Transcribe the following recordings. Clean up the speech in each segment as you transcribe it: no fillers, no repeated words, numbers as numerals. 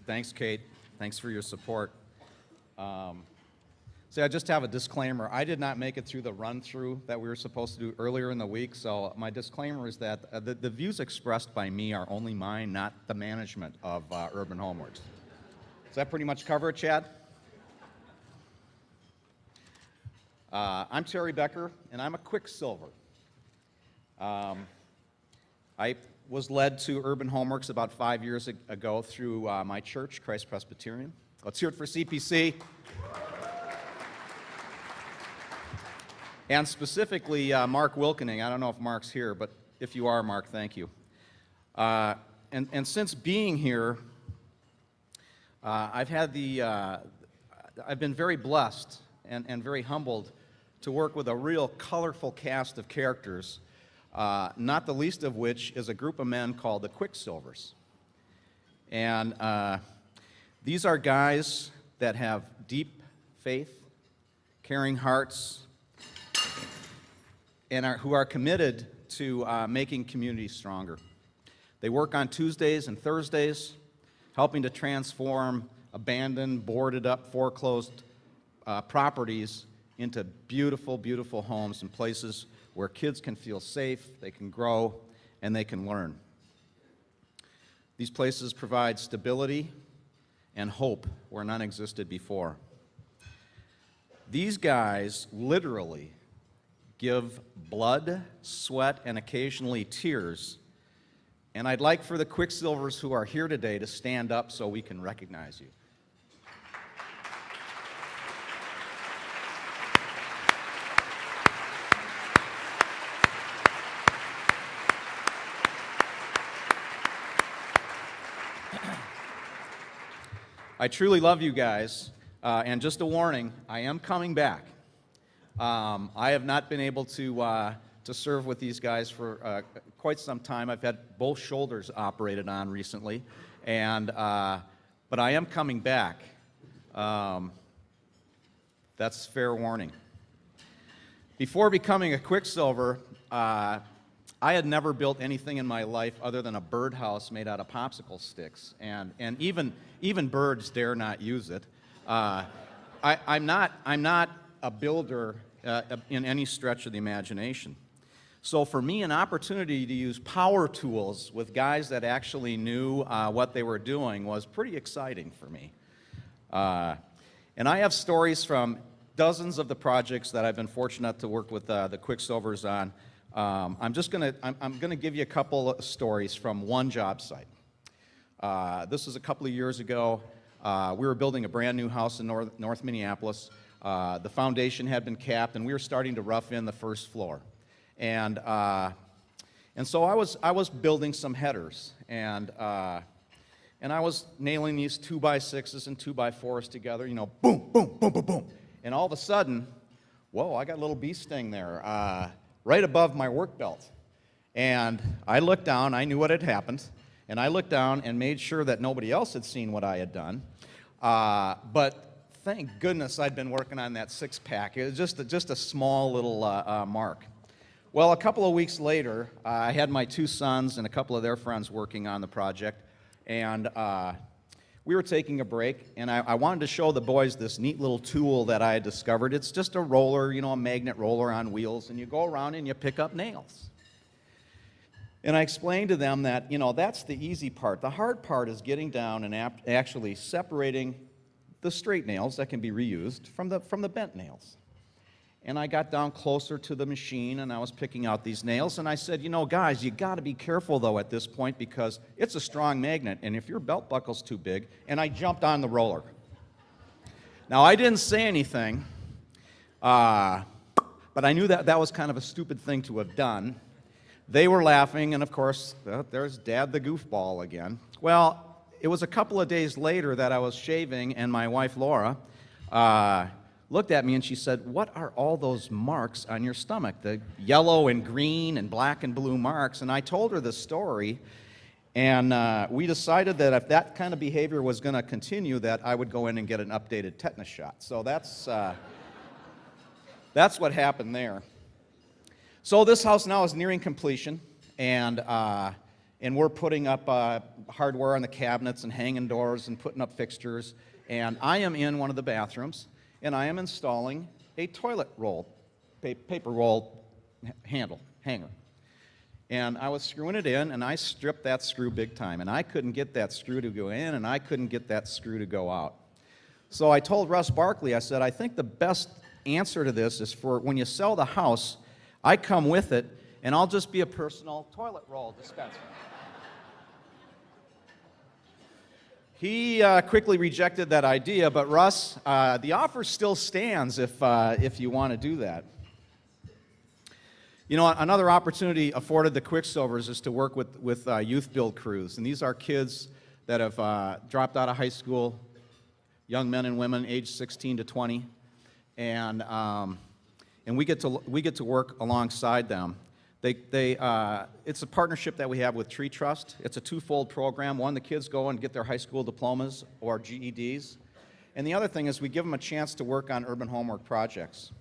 Thanks, Kate. Thanks for your support. See, I just have a disclaimer. I did not make it through the run-through that we were supposed to do earlier in the week, so my disclaimer is that the views expressed by me are only mine, not the management of Urban Homeworks. Does that pretty much cover it, Chad? I'm Terry Becker, and I'm a Quicksilver. I was led to Urban Homeworks about 5 years ago through my church, Christ Presbyterian. Let's hear it for CPC. And specifically, Mark Wilkening. I don't know if Mark's here, but if you are, Mark, thank you. And since being here, I've been very blessed and very humbled to work with a real colorful cast of characters, not the least of which is a group of men called the Quicksilvers. And these are guys that have deep faith, caring hearts, and who are committed to making communities stronger. They work on Tuesdays and Thursdays, helping to transform abandoned, boarded up, foreclosed properties into beautiful, beautiful homes and places where kids can feel safe, they can grow, and they can learn. These places provide stability and hope where none existed before. These guys literally give blood, sweat, and occasionally tears. And I'd like for the Quicksilvers who are here today to stand up so we can recognize you. I truly love you guys, and just a warning, I am coming back. I have not been able to serve with these guys for quite some time. I've had both shoulders operated on recently, but I am coming back. That's fair warning. Before becoming a Quicksilver, I had never built anything in my life other than a birdhouse made out of popsicle sticks, and even birds dare not use it. I'm not a builder in any stretch of the imagination. So for me, an opportunity to use power tools with guys that actually knew what they were doing was pretty exciting for me. And I have stories from dozens of the projects that I've been fortunate to work with the Quicksilvers on. I'm gonna give you a couple of stories from one job site. This was a couple of years ago. We were building a brand new house in North Minneapolis. The foundation had been capped, and we were starting to rough in the first floor. And so I was building some headers, and I was nailing these 2x6s and 2x4s together, you know, boom, boom, boom, boom, boom. And all of a sudden, whoa, I got a little bee sting there, right above my work belt. And I looked down, I knew what had happened, and I looked down and made sure that nobody else had seen what I had done. But thank goodness I'd been working on that six-pack. It was just a small little mark. Well, a couple of weeks later, I had my two sons and a couple of their friends working on the project, and we were taking a break, and I wanted to show the boys this neat little tool that I had discovered. It's just a roller, you know, a magnet roller on wheels, and you go around and you pick up nails. And I explained to them that, you know, that's the easy part. The hard part is getting down and actually separating the straight nails that can be reused from the bent nails. And I got down closer to the machine, and I was picking out these nails, and I said, you know, guys, you got to be careful, though, at this point, because it's a strong magnet, and if your belt buckle's too big, and I jumped on the roller. Now, I didn't say anything, but I knew that was kind of a stupid thing to have done. They were laughing, and of course, there's Dad the goofball again. Well, it was a couple of days later that I was shaving, and my wife, Laura, looked at me and she said, "What are all those marks on your stomach? The yellow and green and black and blue marks?" And I told her the story, and we decided that if that kind of behavior was going to continue, that I would go in and get an updated tetanus shot. So that's what happened there. So this house now is nearing completion, and and we're putting up hardware on the cabinets and hanging doors and putting up fixtures. And I am in one of the bathrooms, and I am installing a toilet roll, paper roll hanger. And I was screwing it in, and I stripped that screw big time. And I couldn't get that screw to go in, and I couldn't get that screw to go out. So I told Russ Barkley, I said, I think the best answer to this is for when you sell the house, I come with it, and I'll just be a personal toilet roll dispenser. He quickly rejected that idea, but Russ, the offer still stands if you want to do that. You know, another opportunity afforded the Quicksilvers is to work with youth build crews. And these are kids that have dropped out of high school, young men and women aged 16 to 20. And we get to work alongside them. It's a partnership that we have with Tree Trust. It's a twofold program. One, the kids go and get their high school diplomas or GEDs. And the other thing is we give them a chance to work on urban homework projects,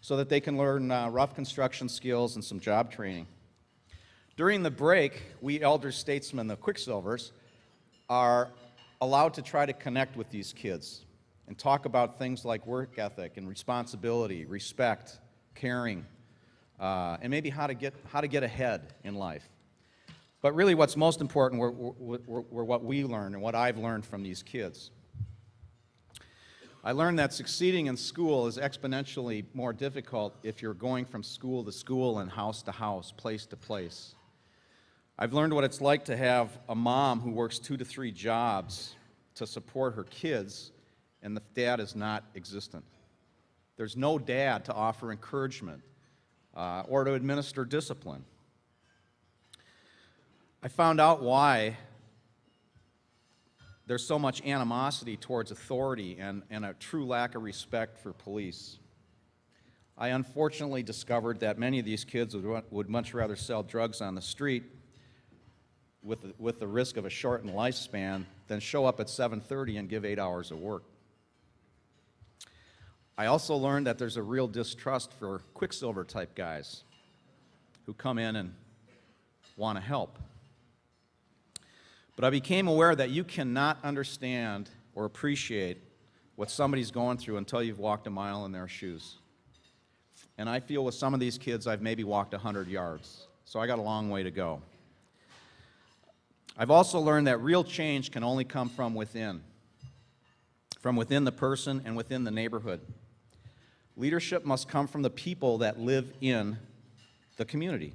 so that they can learn rough construction skills and some job training. During the break, we elder statesmen, the Quicksilvers, are allowed to try to connect with these kids and talk about things like work ethic and responsibility, respect, caring, and maybe how to get ahead in life. But really what's most important were what we learned and what I've learned from these kids. I learned that succeeding in school is exponentially more difficult if you're going from school to school and house to house, place to place. I've learned what it's like to have a mom who works 2 to 3 jobs to support her kids, and the dad is not existent. There's no dad to offer encouragement or to administer discipline. I found out why there's so much animosity towards authority and a true lack of respect for police. I unfortunately discovered that many of these kids would much rather sell drugs on the street with the risk of a shortened lifespan than show up at 7:30 and give 8 hours of work. I also learned that there's a real distrust for Quicksilver-type guys who come in and want to help. But I became aware that you cannot understand or appreciate what somebody's going through until you've walked a mile in their shoes. And I feel with some of these kids, I've maybe walked 100 yards, so I got a long way to go. I've also learned that real change can only come from within the person and within the neighborhood. Leadership must come from the people that live in the community.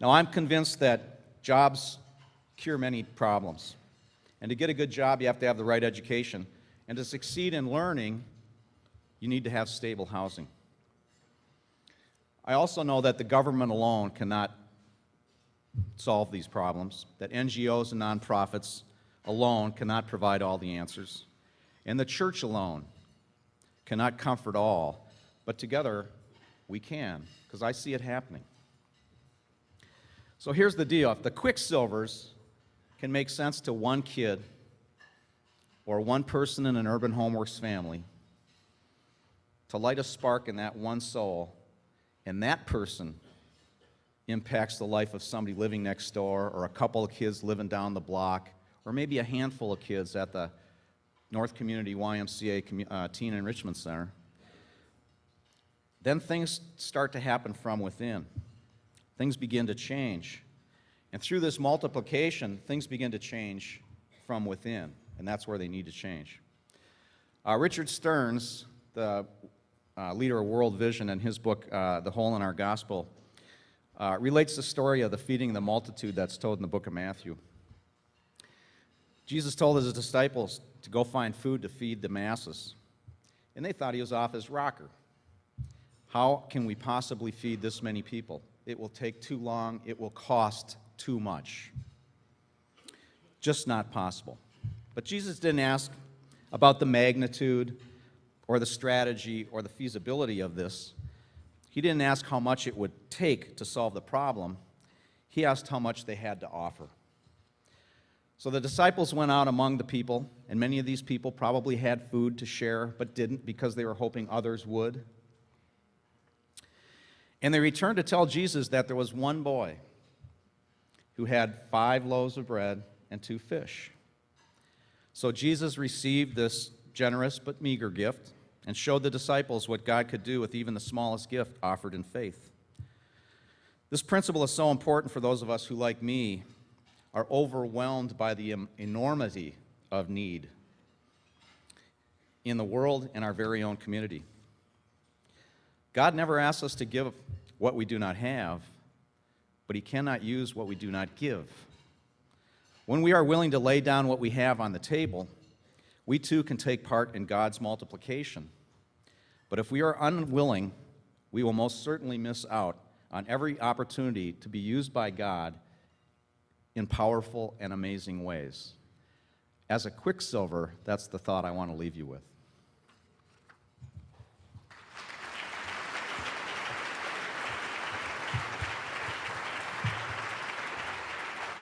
Now, I'm convinced that jobs cure many problems. And to get a good job, you have to have the right education. And to succeed in learning, you need to have stable housing. I also know that the government alone cannot solve these problems, that NGOs and nonprofits alone cannot provide all the answers, and the church alone cannot comfort all, but together we can, because I see it happening. So here's the deal. If the Quicksilvers can make sense to one kid or one person in an urban homeworks family, to light a spark in that one soul, and that person impacts the life of somebody living next door, or a couple of kids living down the block, or maybe a handful of kids at the North Community YMCA Teen Enrichment Center, then things start to happen from within. Things begin to change. And through this multiplication, things begin to change from within, and that's where they need to change. Richard Stearns, the leader of World Vision, in his book, The Hole in Our Gospel, relates the story of the feeding of the multitude that's told in the book of Matthew. Jesus told his disciples to go find food to feed the masses, and they thought he was off his rocker. How can we possibly feed this many people? It will take too long. It will cost too much. Just not possible. But Jesus didn't ask about the magnitude or the strategy or the feasibility of this. He didn't ask how much it would take to solve the problem. He asked how much they had to offer. So the disciples went out among the people, and many of these people probably had food to share, but didn't because they were hoping others would. And they returned to tell Jesus that there was one boy who had 5 loaves of bread and 2 fish. So Jesus received this generous but meager gift and showed the disciples what God could do with even the smallest gift offered in faith. This principle is so important for those of us who, like me, are overwhelmed by the enormity of need in the world and our very own community. God never asks us to give what we do not have, but He cannot use what we do not give. When we are willing to lay down what we have on the table, we too can take part in God's multiplication. But if we are unwilling, we will most certainly miss out on every opportunity to be used by God in powerful and amazing ways. As a quicksilver, that's the thought I want to leave you with.